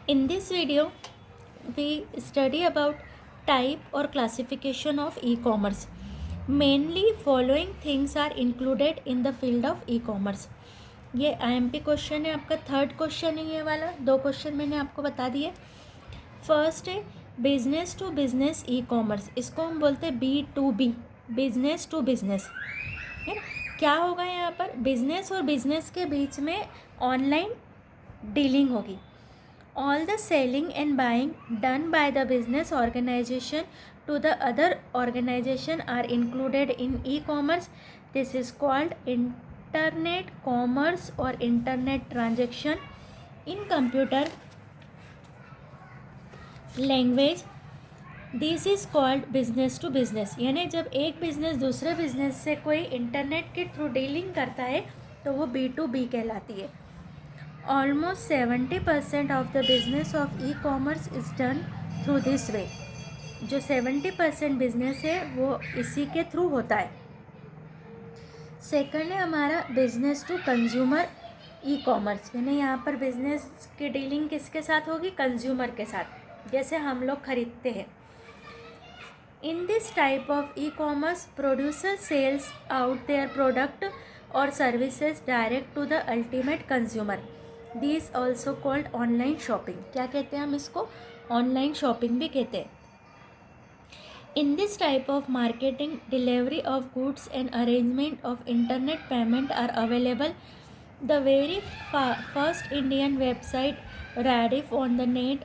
In this video, we study about type or classification of e-commerce. Mainly following things are included in the field of e-commerce. ये IMP question है, आपका third question है ये वाला. दो question मैंने आपको बता दिए. फर्स्ट है business to business e-commerce, इसको हम बोलते हैं B2B, बिजनेस टू बिजनेस, है ना. क्या होगा यहाँ पर, बिजनेस और बिजनेस के बीच में ऑनलाइन डीलिंग होगी. All the selling and buying done by the business organization to the other organization are included in e-commerce. This is called internet commerce or internet transaction. In computer language, this is called business to business. यानी जब एक business दूसरे business से कोई internet के through dealing करता है तो वो B2B कहलाती है. Almost 70% of the business of e-commerce is done through this way. जो 70% बिजनेस है वो इसी के थ्रू होता है. सेकंड है हमारा business to consumer e-commerce, यानी यहाँ पर बिजनेस की डीलिंग किसके साथ होगी, कंज्यूमर के साथ, जैसे हम लोग खरीदते हैं. In this type of E commerce producer sells out their product और services direct to the ultimate consumer. This also called online shopping. क्या कहते हैं हम इसको, ऑनलाइन शॉपिंग भी कहते हैं. In this type of marketing delivery of goods and arrangement of internet payment are available. The very first Indian website Rediff on the net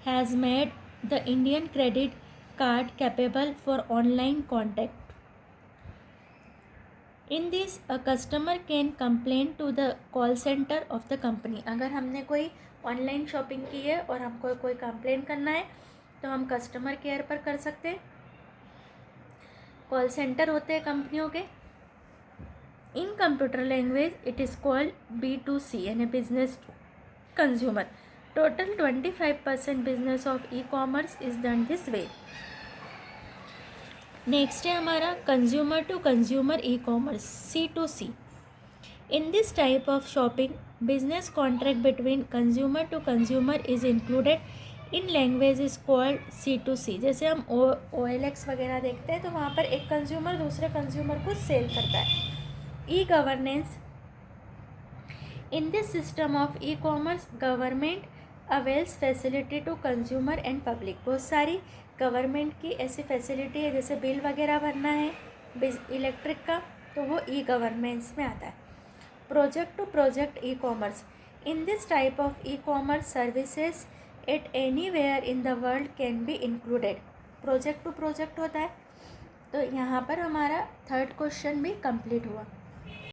has made the Indian credit card capable for online contact. In this a customer can complain to the call centre of the company. अगर हमने कोई online shopping की है और हमको कोई complain करना है तो हम कस्टमर केयर पर कर सकते हैं. कॉल सेंटर होते हैं कंपनियों के. In computer language it is called B2C, यानी business to consumer. Total 25% business of e commerce is done this way. Next है हमारा consumer to consumer e-commerce, C2C. In this type of shopping business contract between consumer to consumer is included. In language is called C2C. जैसे हम OLX वगैरह देखते हैं तो वहाँ पर एक कंज्यूमर दूसरे कंज्यूमर को सेल करता है. E governance. In this system of E commerce government avails facility to consumer and public. बहुत सारी गवर्नमेंट की ऐसी फैसिलिटी है, जैसे बिल वगैरह भरना है इलेक्ट्रिक का तो वो ई गवर्नेंस में आता है. Project to project e commerce. In this type of E commerce services at anywhere in the world can be included. Project to project होता है. तो यहाँ पर हमारा थर्ड क्वेश्चन भी कंप्लीट हुआ.